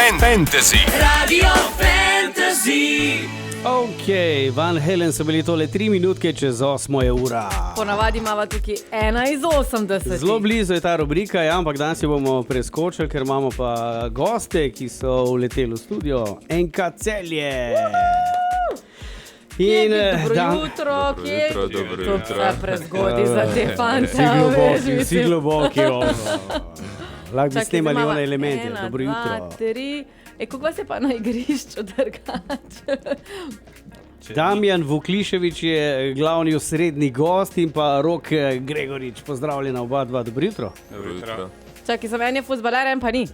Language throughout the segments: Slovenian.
Fantasy. Radio Fantasy. Ok, Van Halen so bili tole 3 minutke čez 8 ura. Ponavadi imamo tukaj 1 iz 80. Zelo blizu je ta rubrika, ja, ampak danes jo bomo preskočili, ker imamo pa goste, ki so vleteli v studio. NK Celje. In dobro jutro. To je prezgodaj za te fante. Vsi globoki. Lahko bi snemali one elemente. Dobro jutro. 1, 2, 3. Kako vas je pa na igrišču drugače? Damjan Vuklišević je glavni osrednji gost in pa Rok Gregorič. Pozdravljena oba dva, dobro jutro. Dobro jutro. Čakaj, za meni je fuzbaler, en pa ni.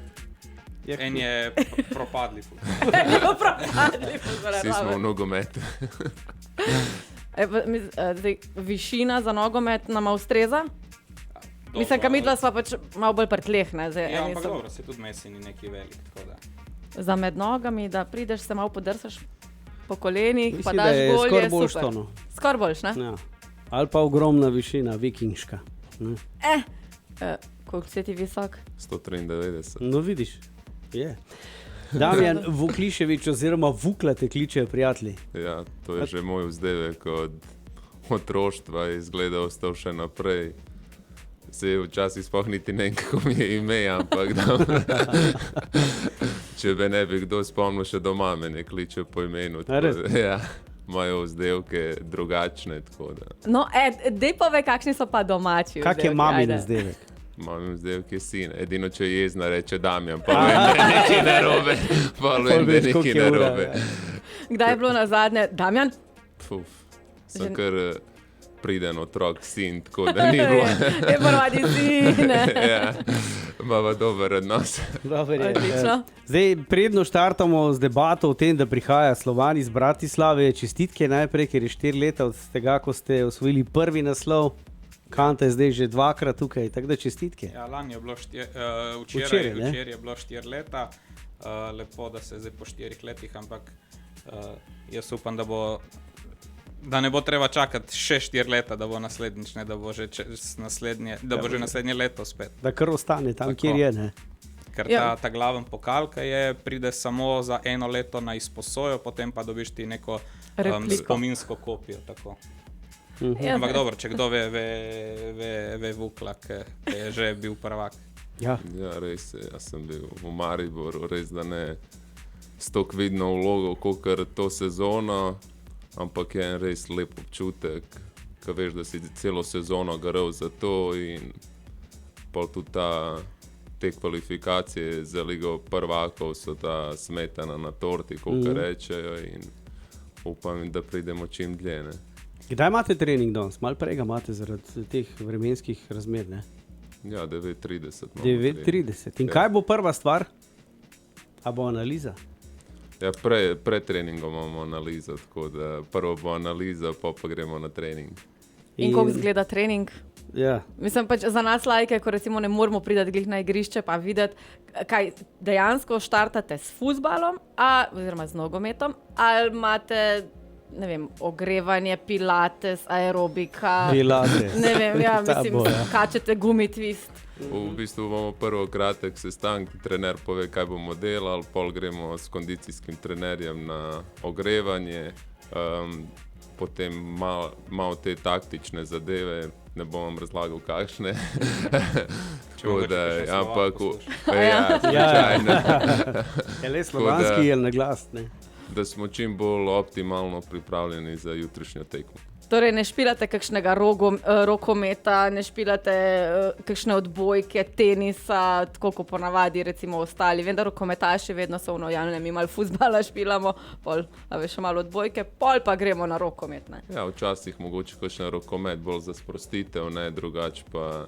En je propadli Vsi smo v nogometu. Višina za nogomet nama ustreza? Mislim, ka midva sva pač malo bolj pri tleh. Ja, ampak dobro, se tudi Messi ni neki velik, tako da. Za med nogami, da prideš, se malo podrsaš po kolenih, Mislim, pa daš da je gol, skoraj je boljš super. to, no. Skoraj boljš, ne? Ja. Ali pa ogromna višina, vikingška. Ne? Koliko si ti visok? 193. No vidiš, je. Damjan Vuklišević oziroma Vukla te kličejo prijatelji. Ja, to je že moj vzdevek od otroštva, izgleda ostal še naprej. Se včasih sploh niti ne vem, kako mi je ime, ampak če me ne bi kdo spomnil, še doma me ne kliče po imenu. Ja, imajo vzdevke drugačne, tako da. No, dej pove, kakšni so pa domači. Kak je mamin vzdevek? Mamin vzdevek je sin, edino če je jezna reče Damjan, pa vem, da je nekaj narobe. Pa vem, da je nekaj narobe. Kdaj je bilo nazadnje? Damjan? Sem kar priden otrok, sin, tako da ni bilo. Je ponovadi sin. Ja, imamo dober odnos. Odlično. Zdaj, predno štartamo z debato o tem, da prihaja Slovan iz Bratislave. Čestitke najprej, ker je 4 leta od tega, ko ste osvojili prvi naslov. Kanta je zdaj že 2-krat tukaj, tako da čestitke. Ja, lani je bilo včeraj je bilo 4 leta. Lepo, da se zdaj po 4 letih, ampak jaz upam, da ne bo treba čakati še 4 leta, da bo naslednjič, ne, da bo že naslednje leto spet. Da kar ostane tam, Tako. kjer je, ne? Ker ta glaven pokal, ki pride samo za 1 leto na izposojo, potem pa dobiš ti neko spominsko kopijo. Tako. Ampak dobro, če kdo ve Vukla, ki je že bil prvak. Ja. Ja, res je, jaz sem bil v Mariboru, res da ne s toliko vidno vlogo, kakor to sezono, ampak je en res lep občutek, ko veš, da si celo sezono garal za to in pol tudi te kvalifikacije za Ligo prvakov so ta smetana na torti, kakor rečejo, in upam, da pridemo čim dlje, ne. Kdaj imate trening danes? Malo prej ga imate zaradi teh vremenskih razmer, ne? Ja, 9:30. 9:30. In kaj bo prva stvar? A bo analiza? Ja, pred treningom imamo analizo, tako da prvo bo analiza, pa gremo na trening. In koliko izgleda trening? Ja. Mislim pač za nas lajke, ko recimo ne moramo priti glih na igrišče, pa videti, kaj dejansko štartate s fuzbalom, oziroma z nogometom, ali imate, ne vem, ogrevanje, pilates, aerobika. Pilates. Ne vem, ja, mislim, bo, ja. kačete gumitvist. V bistvu bomo prvo kratek sestanek, trener pove, kaj bomo delali, pol gremo s kondicijskim trenerjem na ogrevanje, potem malo te taktične zadeve, ne bom vam razlagal kakšne. Je le slovanski, je na glas, ne? Da smo čim bolj optimalno pripravljeni za jutrišnjo tekmo. Torej ne špilate kakšnega rokometa, ne špilate kakšne odbojke, tenisa, tako kot ponavadi recimo ostali. Vem, da rokometaši vedno so javne, mi malo fuzbala špilamo, pol, še malo odbojke, pol pa gremo na rokomet. Ne? Ja, včasih mogoče kakšen rokomet bolj za sprostitev, ne, drugače pa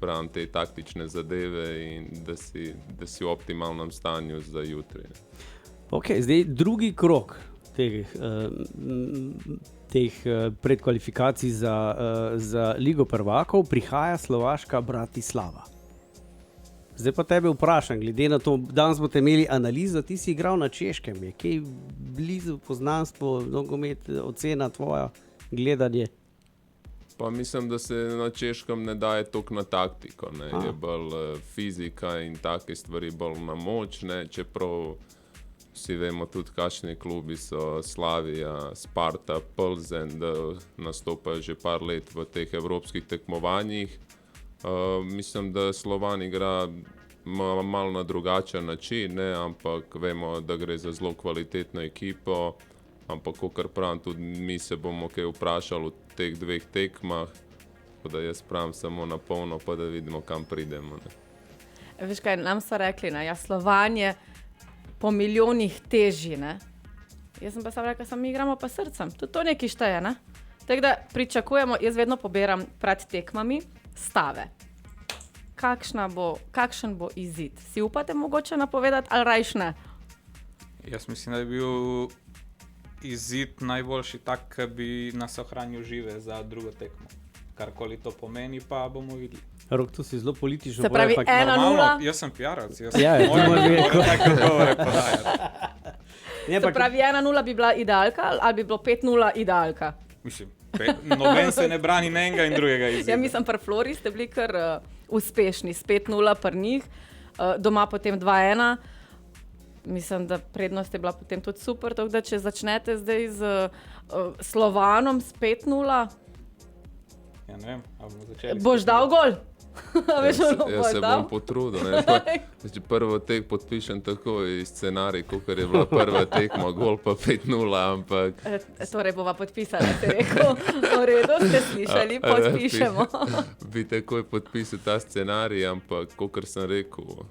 pravim te taktične zadeve in da si v optimalnem stanju za jutri. Ok, zdaj drugi krog teh predkvalifikacij za Ligo prvakov prihaja slovaška Bratislava. Zdaj pa tebe vprašam, glede na to, danes boste imeli analizo, ti si igral na Češkem, je kaj blizu poznanstvo, nogomet, ocena tvoja, gledanje? Pa mislim, da se na Češkem ne daje toliko na taktiko, ne. Je bolj fizika in take stvari bolj na moč, ne. Čeprav vsi vemo tudi, kakšni klubi so Slavija, Sparta, Plzen, da nastopajo že par let v teh evropskih tekmovanjih. Mislim, da Slovan igra malo na drugačen način, ne, ampak vemo, da gre za zelo kvalitetno ekipo, ampak kakor pravim, tudi mi se bomo kaj vprašali v teh 2 tekmah, tako da jaz pravim samo na polno, pa da vidimo, kam pridemo. Ne. Veš kaj, nam so rekli, ne, ja, Slovan je po milijonih težji, ne. Jaz sem pa sam rekla, mi igramo pa srcem, tudi to nekaj šteje, ne. Tako da pričakujemo, jaz vedno poberam pred tekmami stave. Kakšen bo izid? Si upate mogoče napovedati ali rajš ne? Jaz mislim, da je bil izid najboljši tak, ki bi nas ohranil žive za drugo tekmo. Karkoli to pomeni, pa bomo videli. Rok, to si zelo politično Se pravi, povedal, 1:0? Normalno, jaz sem PR-ovc, jaz moram moram take govore podajati. Se pravi, 1:0 bi bila idealka ali bi bilo 5:0 idealka? Mislim, noben se ne brani ne enega in drugega izida. Ja, mislim, pri Flori ste bili kar uspešni, s 5:0 pri njih, doma potem 2:1. Mislim, da prednost je bila potem tudi super, tako da če začnete zdaj z Slovanom s 5:0, Ja, ne vem, ali bomo začeli. boš dal gol? Veš, Jaz se bom potrudil, ne. Če prvo tek podpišem tako iz scenarij, kakor je bila prva tekma, gol pa 5:0, ampak Torej bova podpisala, si rekel. V redu, ste slišali, podpišemo. bi takoj podpisal ta scenarij, ampak kakor sem rekel,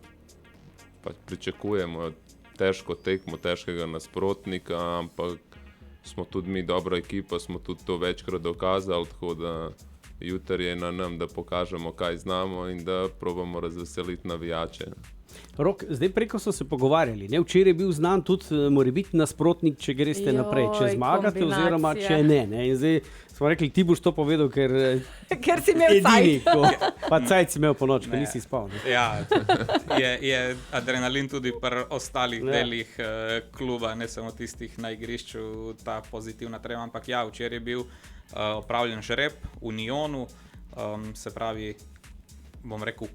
pač pričakujemo težko tekmo, težkega nasprotnika, ampak smo tudi mi dobra ekipa, smo tudi to večkrat dokazali, tako da jutri je na nam, da pokažemo, kaj znamo in da probamo razveseliti navijače. Rok, zdaj preko so se pogovarjali. Ne? Včeraj je bil znan tudi morebiti nasprotnik, če greste naprej, če zmagate oziroma če ne. Ne? In zdaj smo rekli, ti boš to povedal, ker si imel edini, pa cajt si imel po noč, ko nisi spal. Ne? Ja, je adrenalin tudi pri ostalih delih kluba, ne samo tistih na igrišču, ta pozitivna trema, ampak ja, včeraj je bil opravljen žreb v Unionu, se pravi, bom rekel,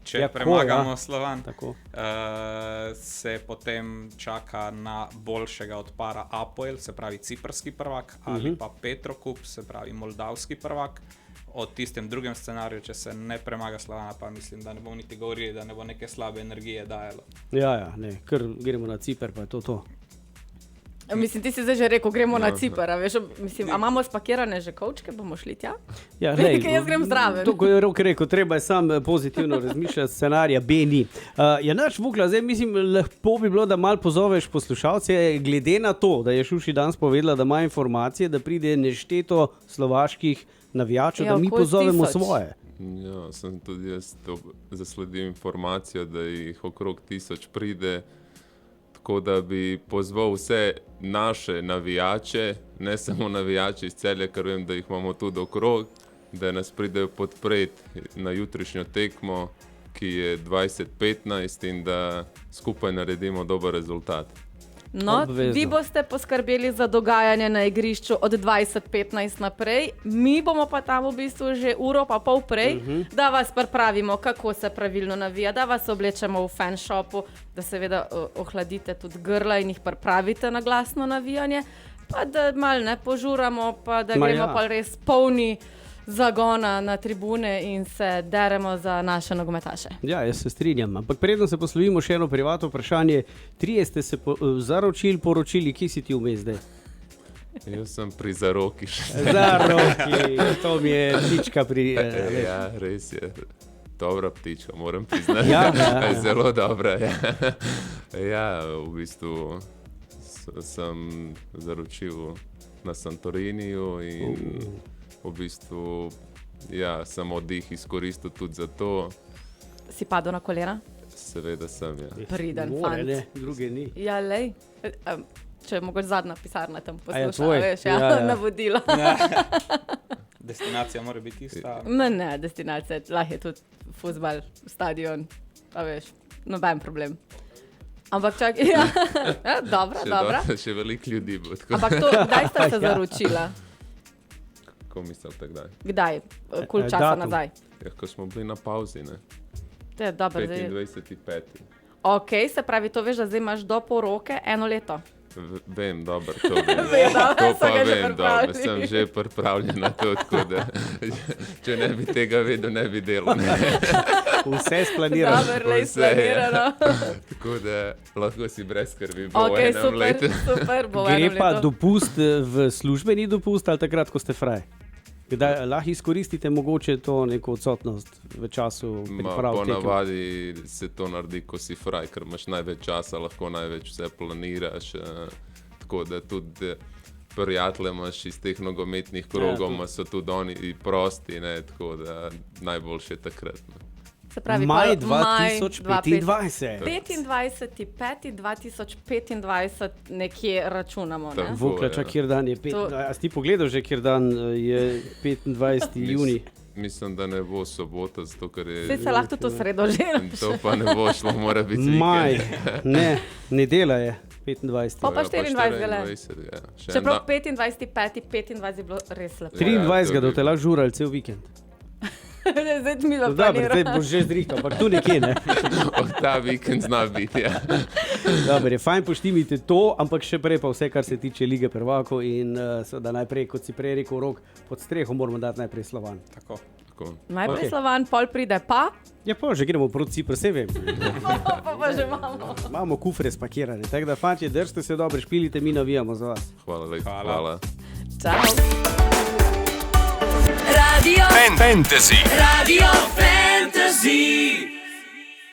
če premagamo Slovan, se potem čaka na boljšega od para Apoel, se pravi ciprski prvak, ali pa Petrokup, se pravi moldavski prvak. O tistem drugem scenariju, če se ne premaga Slovana, pa mislim, da ne bomo niti govorili, da ne bo neke slabe energije dajalo. Ja, ne, kar gremo na Ciper, pa je to. Mislim, ti si zdaj že rekel, gremo na Ciper, a veš, mislim, a imamo spakirane že kovčke, bomo šli tja? Ja, lej, jaz grem zraven. To, ko je Rok rekel, treba je sam pozitivno razmišljati, scenarija B ni. Ja, naš Vukla, zdaj mislim, lepo bi bilo, da malo pozoveš poslušalce, glede na to, da je Šuši danes povedala, da ima informacije, da pride nešteto slovaških navijačev, da mi pozovemo svoje. Ja, sem tudi jaz zasledil informacijo, da jih okrog 1000 pride, tako da bi pozval vse naše navijače, ne samo navijače iz Celja, ker vem, da jih imamo tudi okrog, da nas pridejo podpreti na jutrišnjo tekmo, ki je 20:15 in da skupaj naredimo dober rezultat. No, vi boste poskrbeli za dogajanje na igrišču od 20:15 naprej, mi bomo pa tam v bistvu že uro pa pol prej, da vas pripravimo, kako se pravilno navija, da vas oblečemo v fanshopu, da seveda ohladite tudi grla in jih pripravite na glasno navijanje, pa da malo ne požuramo, pa da gremo pa res polni zagona na tribune in se deremo za naše nogometaše. Ja, jaz se strinjam. Ampak predno se poslovimo še eno privatno vprašanje. 3 ste se zaročili, poročili, kje si ti vmes zdaj? Jaz sem pri Zaroki še. Zaroki, to mi je ptička pri... Ja, res je. Dobra ptička, moram priznati. Ja. Zelo dobra. Ja, v bistvu sem zaročil na Santoriniju in v bistvu, ja, sem oddih izkoristil tudi za to. Si padel na kolena? Seveda sem, ja. Priden fant. Ne, druge ni. Ja, lej. Če je mogoče zadnja pisarna tam tvoj? posluša, veš, navodila. Destinacija mora biti ista. Ne, destinacija, lahko je tudi fuzbal, stadion, a veš, noben problem. Ampak čakaj, dobra. Še veliko ljudi bo tako. Ampak to, kdaj sta se zaročila? Ko mislite, kdaj? Kdaj? Koliko časa datum. nazaj? Ja, ko smo bili na pauzi, ne? To je dobro. zdaj- 25.5. Ok, se pravi, to veš, da zdaj imaš do poroke 1 leto. Vem, dobro, to vem. Vem, dobro, To so pa ga že vem, pripravili. dobro, sem že pripravljen na to, tako da če ne bi tega vedel, ne bi delal. Ne. Vse splanirano. Dobro, le Vse je. splanirano. Tako da lahko si brez skrbi bo Ok, v enem super, letu. super, bo v Gre enem pa letu. dopust v službeni dopust ali takrat, ko ste fraj? Kdaj lahko izkoristite mogoče to neko odsotnost v času priprav tekem? Ponavadi se to naredi, ko si fraj, ker imaš največ časa, lahko največ vse planiraš. Tako da tudi prijatelje imaš iz teh nogometnih krogov, to. so tudi oni prosti, ne, tako da najboljše takrat. Ne. Se pravi, Maj pol- maj 2025. 25.2025 nekje računamo. Ne? Tako. Vuklača, ja. kjer dan je 25. A si ti pogledal že, kjer dan je 25. juni? Mislim, da ne bo sobota, zato ker je... Vse se lahko tudi v sredo že. To pa ne bo šlo, mora biti Maj, vikend. ne, nedela je 25. Pa 24 le. 24, ja. Še en Čeprav dan. 25.5.25 je bilo res lepo. 23. da te lahko žurali cel vikend. Zdaj mi No, pa dobro, zdaj planiramo. boš že zrihtal, ampak tu nekje ne. Ta vikend zna biti, ja. Dobro, je fajn poštimite to, ampak še prej pa vse, kar se tiče Lige prvakov in seveda najprej, kot si prej rekel, Rok, pod streho moramo dati najprej Slovan. Tako. Tako. Najprej Ok. Slovan, pol pride pa, Ja, pa že gremo proti Cipru, vse vem. pa že imamo. Imamo kufre spakirane, tako da fantje, držite se dobro, špilite, mi navijamo za vas. Hvala lepa. Hvala. Hvala. Čau. Radio Fantasy. Radio Fantasy.